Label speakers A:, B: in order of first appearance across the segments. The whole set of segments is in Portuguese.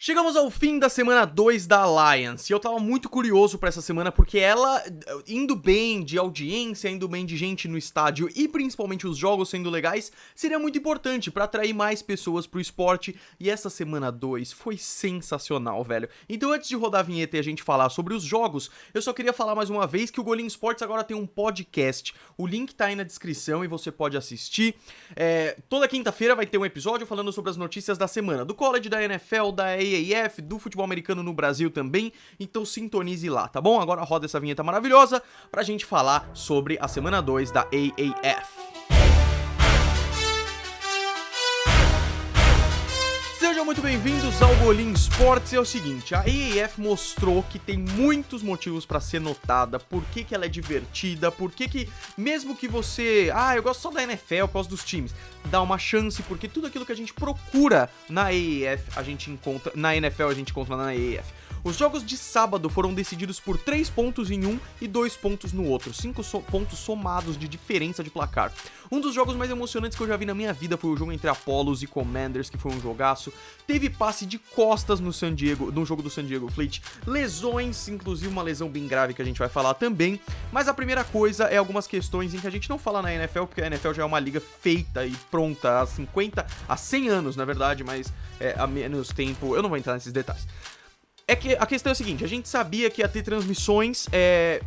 A: Chegamos ao fim da semana 2 da Alliance, e eu tava muito curioso pra essa semana porque ela, indo bem de audiência, indo bem de gente no estádio e principalmente os jogos sendo legais, seria muito importante pra atrair mais pessoas pro esporte, e essa semana 2 foi sensacional, velho. Então antes de rodar a vinheta e a gente falar sobre os jogos, eu só queria falar mais uma vez que o Golim Sports agora tem um podcast, o link tá aí na descrição e você pode assistir. Toda quinta-feira vai ter um episódio falando sobre as notícias da semana, do college, da NFL, da AAF, do futebol americano no Brasil também, então sintonize lá, tá bom? Agora roda essa vinheta maravilhosa pra gente falar sobre a semana 2 da AAF. Sejam muito bem-vindos ao Golim Sports. É o seguinte, a AAF mostrou que tem muitos motivos pra ser notada, por que ela é divertida, por que mesmo que você... eu gosto só da NFL, eu gosto dos times, dá uma chance, porque tudo aquilo que a gente procura na AAF, a gente encontra... Na NFL, a gente encontra na AAF. Os jogos de sábado foram decididos por 3 pontos em um e 2 pontos no outro, 5 pontos somados de diferença de placar. Um dos jogos mais emocionantes que eu já vi na minha vida foi o jogo entre Apollos e Commanders, que foi um jogaço. Teve passe de costas no jogo do San Diego Fleet, lesões, inclusive uma lesão bem grave que a gente vai falar também. Mas a primeira coisa é algumas questões em que a gente não fala na NFL, porque a NFL já é uma liga feita e pronta há 100 anos, na verdade, mas há menos tempo, eu não vou entrar nesses detalhes. É que a questão é a seguinte, a gente sabia que ia ter transmissões,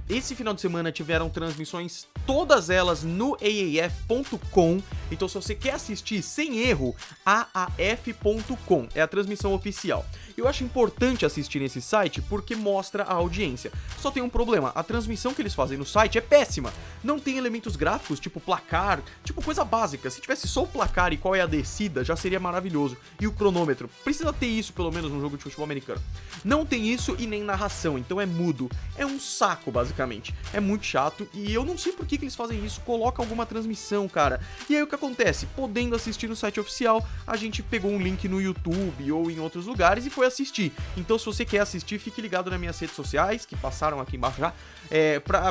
A: esse final de semana tiveram transmissões, todas elas no aaf.com, então se você quer assistir sem erro, aaf.com, é a transmissão oficial. Eu acho importante assistir nesse site porque mostra a audiência. Só tem um problema, a transmissão que eles fazem no site é péssima, não tem elementos gráficos, tipo placar, tipo coisa básica, se tivesse só o placar e qual é a descida, já seria maravilhoso, e o cronômetro, precisa ter isso pelo menos num jogo de futebol americano. Não tem isso e nem narração, então é mudo. É um saco, basicamente. É muito chato e eu não sei por que eles fazem isso. Coloca alguma transmissão, cara. E aí o que acontece? Podendo assistir no site oficial, a gente pegou um link no YouTube ou em outros lugares e foi assistir. Então se você quer assistir, fique ligado nas minhas redes sociais, que passaram aqui embaixo já,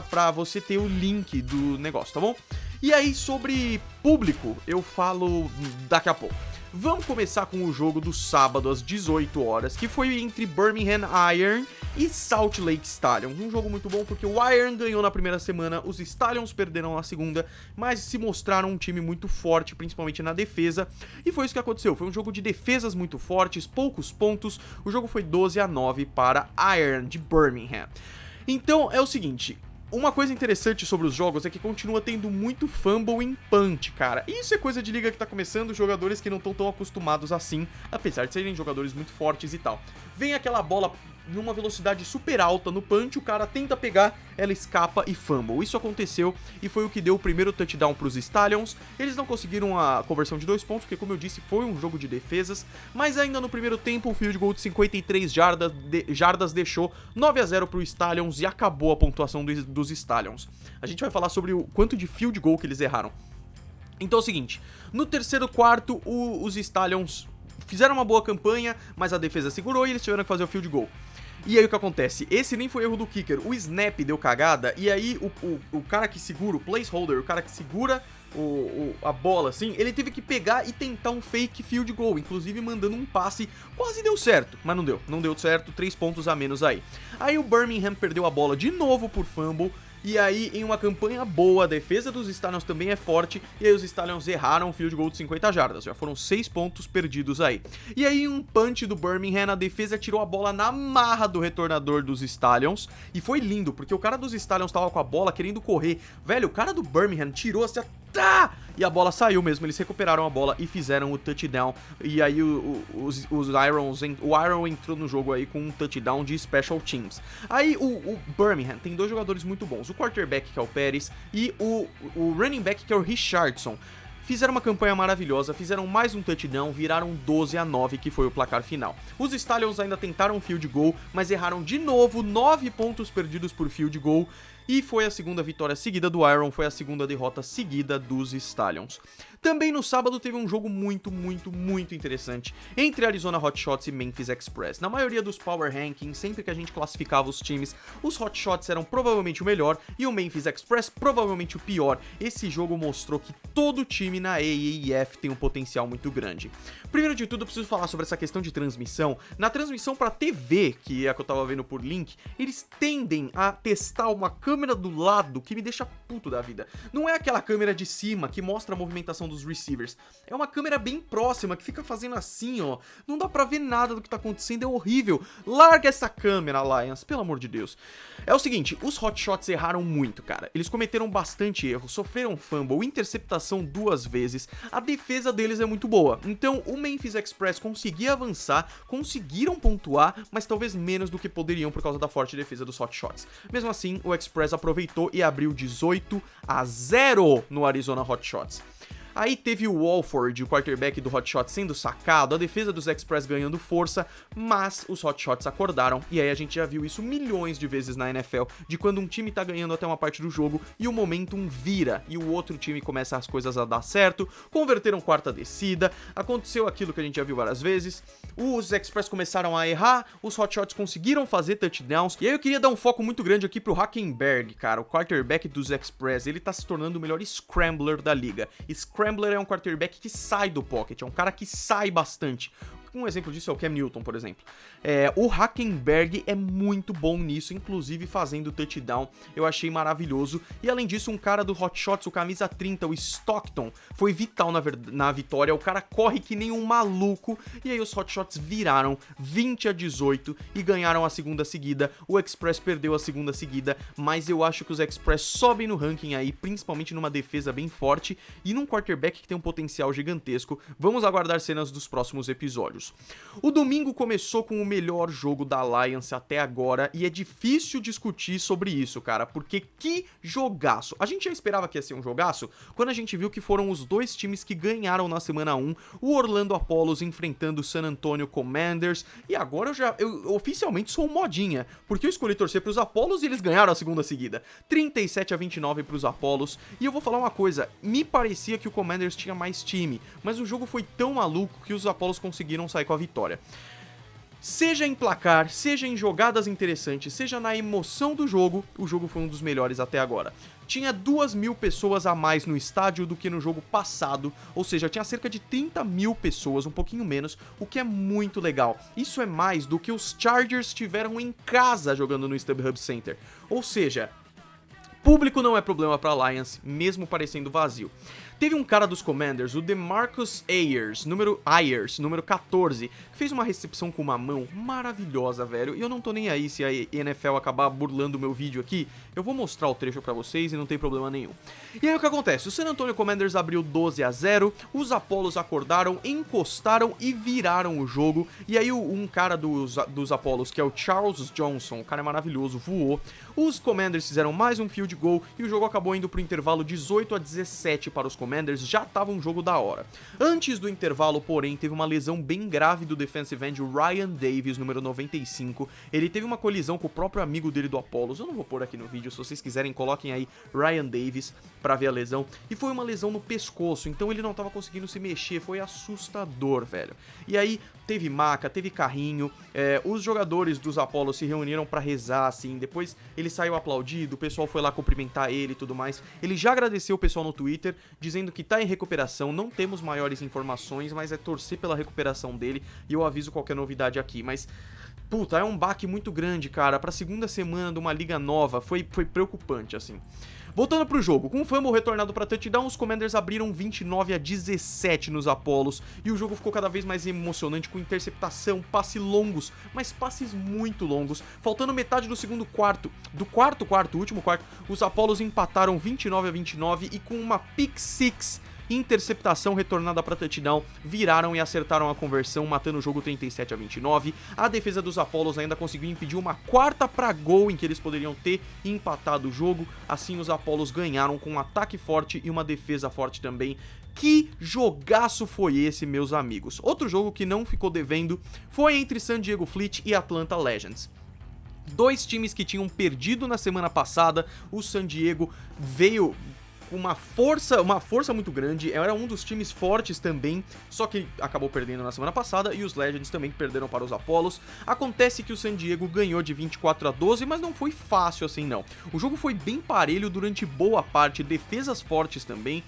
A: pra você ter o link do negócio, tá bom? E aí sobre público, eu falo daqui a pouco. Vamos começar com o jogo do sábado às 18 horas, que foi entre Birmingham Iron e Salt Lake Stallions. Um jogo muito bom porque o Iron ganhou na primeira semana, os Stallions perderam na segunda, mas se mostraram um time muito forte, principalmente na defesa, e foi isso que aconteceu. Foi um jogo de defesas muito fortes, poucos pontos, o jogo foi 12-9 para Iron de Birmingham. Então é o seguinte... Uma coisa interessante sobre os jogos é que continua tendo muito fumble em punch, cara. Isso é coisa de liga que tá começando, jogadores que não estão tão acostumados assim, apesar de serem jogadores muito fortes e tal. Vem aquela bola numa velocidade super alta no punch, o cara tenta pegar, ela escapa e fumble. Isso aconteceu e foi o que deu o primeiro touchdown pros Stallions. Eles não conseguiram a conversão de 2 pontos, porque como eu disse, foi um jogo de defesas, mas ainda no primeiro tempo, o field goal de 53 jardas deixou 9-0 pro Stallions e acabou a pontuação dos Stallions. A gente vai falar sobre o quanto de field goal que eles erraram. Então é o seguinte, no terceiro quarto, os Stallions fizeram uma boa campanha, mas a defesa segurou e eles tiveram que fazer o field goal. E aí o que acontece? Esse nem foi erro do kicker, o snap deu cagada, e aí o cara que segura, o placeholder, o cara que segura a bola assim, ele teve que pegar e tentar um fake field goal, inclusive mandando um passe, quase deu certo, mas não deu certo, 3 pontos a menos aí. Aí o Birmingham perdeu a bola de novo por fumble, e aí, em uma campanha boa, a defesa dos Stallions também é forte, e aí os Stallions erraram o field goal de 50 jardas, já foram 6 pontos perdidos aí. E aí, um punch do Birmingham, a defesa tirou a bola na marra do retornador dos Stallions, e foi lindo, porque o cara dos Stallions tava com a bola querendo correr. Velho, o cara do Birmingham tirou assim, e a bola saiu mesmo, eles recuperaram a bola e fizeram o touchdown, e aí o Iron entrou no jogo aí com um touchdown de Special Teams. Aí o Birmingham tem 2 jogadores muito bons, o quarterback que é o Pérez e o running back que é o Richardson. Fizeram uma campanha maravilhosa, fizeram mais um touchdown, viraram 12-9, que foi o placar final. Os Stallions ainda tentaram um field goal, mas erraram de novo, 9 pontos perdidos por field goal. e foi a segunda vitória seguida do Iron, foi a segunda derrota seguida dos Stallions. Também no sábado teve um jogo muito interessante entre Arizona Hotshots e Memphis Express. Na maioria dos Power Rankings, sempre que a gente classificava os times, os Hotshots eram provavelmente o melhor e o Memphis Express provavelmente o pior. Esse jogo mostrou que todo time na AAF tem um potencial muito grande. Primeiro de tudo, eu preciso falar sobre essa questão de transmissão. Na transmissão para TV, que é a que eu tava vendo por link, eles tendem a testar uma câmera do lado que me deixa puto da vida. Não é aquela câmera de cima que mostra a movimentação dos receivers. É uma câmera bem próxima que fica fazendo assim, ó. Não dá pra ver nada do que tá acontecendo, é horrível. Larga essa câmera, Lions, pelo amor de Deus. É o seguinte, os Hotshots erraram muito, cara. Eles cometeram bastante erro, sofreram fumble, interceptação 2 vezes. A defesa deles é muito boa. Então, o Memphis Express conseguia avançar, conseguiram pontuar, mas talvez menos do que poderiam por causa da forte defesa dos Hotshots. Mesmo assim, o Express aproveitou e abriu 18-0 no Arizona Hotshots. Aí teve o Walford, o quarterback do Hotshot, sendo sacado, a defesa dos Express ganhando força, mas os Hotshots acordaram, e aí a gente já viu isso milhões de vezes na NFL, de quando um time tá ganhando até uma parte do jogo e o momentum vira, e o outro time começa as coisas a dar certo, converteram quarta descida, aconteceu aquilo que a gente já viu várias vezes, os Express começaram a errar, os Hotshots conseguiram fazer touchdowns, e aí eu queria dar um foco muito grande aqui pro Hackenberg, cara, o quarterback dos Express, ele tá se tornando o melhor scrambler da liga. Scrambler é um quarterback que sai do pocket, é um cara que sai bastante. Um exemplo disso é o Cam Newton, por exemplo. O Hackenberg é muito bom nisso, inclusive fazendo touchdown, eu achei maravilhoso. E além disso, um cara do Hotshots, o camisa 30, o Stockton, foi vital na vitória. O cara corre que nem um maluco, e aí os Hotshots viraram 20-18 e ganharam a segunda seguida. O Express perdeu a segunda seguida, mas eu acho que os Express sobem no ranking aí, principalmente numa defesa bem forte e num quarterback que tem um potencial gigantesco. Vamos aguardar cenas dos próximos episódios. O domingo começou com o melhor jogo da Alliance até agora e é difícil discutir sobre isso, cara, porque que jogaço. A gente já esperava que ia ser um jogaço quando a gente viu que foram os dois times que ganharam na semana 1, o Orlando Apollos enfrentando o San Antonio Commanders, e agora eu oficialmente sou um modinha, porque eu escolhi torcer pros Apollos e eles ganharam a segunda seguida, 37-29 pros Apollos, e eu vou falar uma coisa, me parecia que o Commanders tinha mais time, mas o jogo foi tão maluco que os Apollos conseguiram sair com a vitória. Seja em placar, seja em jogadas interessantes, seja na emoção do jogo, o jogo foi um dos melhores até agora. Tinha 2.000 pessoas a mais no estádio do que no jogo passado, ou seja, tinha cerca de 30.000 pessoas, um pouquinho menos, o que é muito legal. Isso é mais do que os Chargers tiveram em casa jogando no StubHub Center, ou seja, público não é problema para Alliance, mesmo parecendo vazio. Teve um cara dos Commanders, o DeMarcus Ayers, número 14, que fez uma recepção com uma mão maravilhosa, velho. E eu não tô nem aí se a NFL acabar burlando o meu vídeo aqui, eu vou mostrar o trecho pra vocês e não tem problema nenhum. E aí o que acontece? O San Antonio Commanders abriu 12-0, os Apollos acordaram, encostaram e viraram o jogo. E aí um cara dos Apollos, que é o Charles Johnson, o cara é maravilhoso, voou. Os Commanders fizeram mais um field goal e o jogo acabou indo pro intervalo 18-17 para os Commanders, já tava um jogo da hora. Antes do intervalo, porém, teve uma lesão bem grave do defensive end Ryan Davis, número 95. Ele teve uma colisão com o próprio amigo dele do Apollos. Eu não vou pôr aqui no vídeo, se vocês quiserem, coloquem aí Ryan Davis pra ver a lesão. E foi uma lesão no pescoço, então ele não tava conseguindo se mexer, foi assustador, velho. E aí, teve maca, teve carrinho, os jogadores dos Apollos se reuniram pra rezar, assim, depois ele saiu aplaudido, o pessoal foi lá cumprimentar ele e tudo mais. Ele já agradeceu o pessoal no Twitter, dizendo que tá em recuperação, não temos maiores informações, mas é torcer pela recuperação dele, e eu aviso qualquer novidade aqui, mas... Puta, é um baque muito grande, cara, pra segunda semana de uma liga nova, foi preocupante, assim. Voltando pro jogo, com o fumble retornado para touchdown, os Commanders abriram 29-17 nos Apollos, e o jogo ficou cada vez mais emocionante com interceptação, passes longos, mas passes muito longos. Faltando metade do segundo quarto, último quarto, os Apollos empataram 29-29 e com uma pick six, interceptação retornada para touchdown, viraram e acertaram a conversão, matando o jogo 37-29. A defesa dos Apollos ainda conseguiu impedir uma quarta para gol em que eles poderiam ter empatado o jogo. Assim, os Apollos ganharam com um ataque forte e uma defesa forte também. Que jogaço foi esse, meus amigos? Outro jogo que não ficou devendo foi entre San Diego Fleet e Atlanta Legends. Dois times que tinham perdido na semana passada, o San Diego veio com uma força muito grande, era um dos times fortes também, só que acabou perdendo na semana passada, e os Legends também perderam para os Apollos. Acontece que o San Diego ganhou de 24-12, mas não foi fácil assim não. O jogo foi bem parelho durante boa parte, defesas fortes também,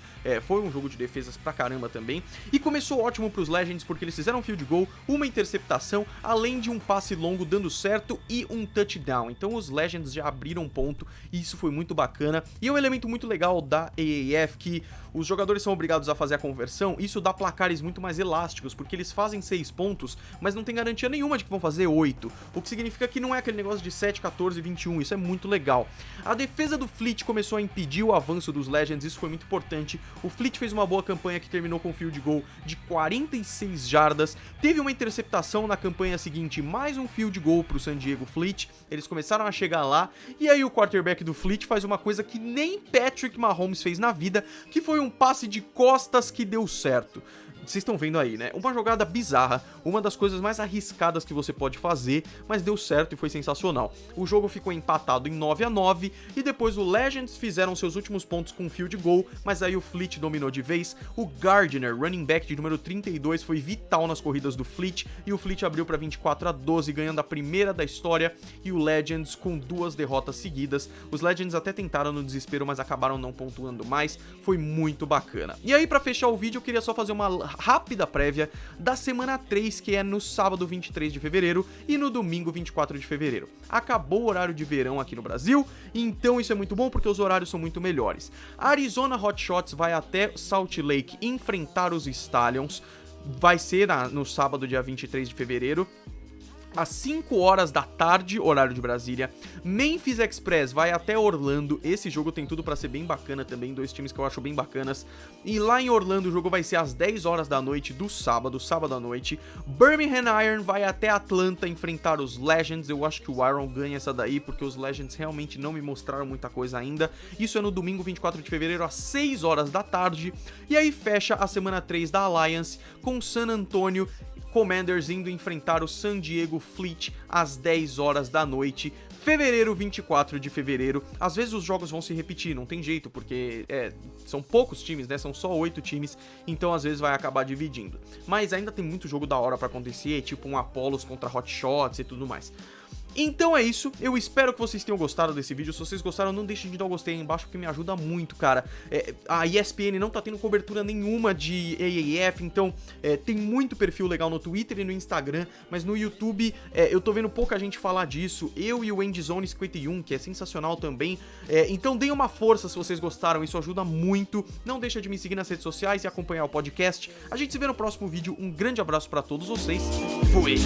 A: foi um jogo de defesas pra caramba também, e começou ótimo pros Legends porque eles fizeram um field goal, uma interceptação, além de um passe longo dando certo e um touchdown. Então os Legends já abriram ponto, e isso foi muito bacana, e é um elemento muito legal da AAF que os jogadores são obrigados a fazer a conversão. Isso dá placares muito mais elásticos, porque eles fazem 6 pontos, mas não tem garantia nenhuma de que vão fazer 8, o que significa que não é aquele negócio de 7, 14, 21, isso é muito legal. A defesa do Fleet começou a impedir o avanço dos Legends, isso foi muito importante. O Fleet fez uma boa campanha que terminou com field goal de 46 jardas, teve uma interceptação na campanha seguinte, mais um field goal pro San Diego Fleet, eles começaram a chegar lá, e aí o quarterback do Fleet faz uma coisa que nem Patrick Mahomes fez na vida, que foi um passe de costas que deu certo. Vocês estão vendo aí, né? Uma jogada bizarra, uma das coisas mais arriscadas que você pode fazer, mas deu certo e foi sensacional. O jogo ficou empatado em 9-9 e depois o Legends fizeram seus últimos pontos com field goal, mas aí o Fleet dominou de vez. O Gardner, running back de número 32, foi vital nas corridas do Fleet e o Fleet abriu para 24-12, ganhando a primeira da história, e o Legends com 2 derrotas seguidas. Os Legends até tentaram no desespero, mas acabaram não pontuando mais. Foi muito bacana. E aí, para fechar o vídeo, eu queria só fazer uma rápida prévia da semana 3, que é no sábado 23 de fevereiro e no domingo 24 de fevereiro. Acabou o horário de verão aqui no Brasil, então isso é muito bom porque os horários são muito melhores. A Arizona Hotshots vai até Salt Lake enfrentar os Stallions, vai ser no sábado dia 23 de fevereiro. Às 5 horas da tarde, horário de Brasília. Memphis Express vai até Orlando. Esse jogo tem tudo pra ser bem bacana também, dois times que eu acho bem bacanas. E lá em Orlando o jogo vai ser às 10 horas da noite do sábado à noite. Birmingham Iron vai até Atlanta enfrentar os Legends. Eu acho que o Iron ganha essa daí, porque os Legends realmente não me mostraram muita coisa ainda. Isso é no domingo 24 de fevereiro às 6 horas da tarde. E aí fecha a semana 3 da Alliance com San Antonio Commanders indo enfrentar o San Diego Fleet às 10 horas da noite, fevereiro, 24 de fevereiro. Às vezes os jogos vão se repetir, não tem jeito, porque são poucos times, né? São só 8 times, então às vezes vai acabar dividindo. Mas ainda tem muito jogo da hora pra acontecer, tipo um Apollos contra Hotshots e tudo mais. Então é isso, eu espero que vocês tenham gostado desse vídeo. Se vocês gostaram, não deixem de dar um gostei aí embaixo, porque me ajuda muito, cara. A ESPN não tá tendo cobertura nenhuma de AAF, então tem muito perfil legal no Twitter e no Instagram, mas no YouTube eu tô vendo pouca gente falar disso. Eu e o Endzone 51, que é sensacional também. Então deem uma força se vocês gostaram, isso ajuda muito. Não deixa de me seguir nas redes sociais e acompanhar o podcast. A gente se vê no próximo vídeo, um grande abraço pra todos vocês, fui!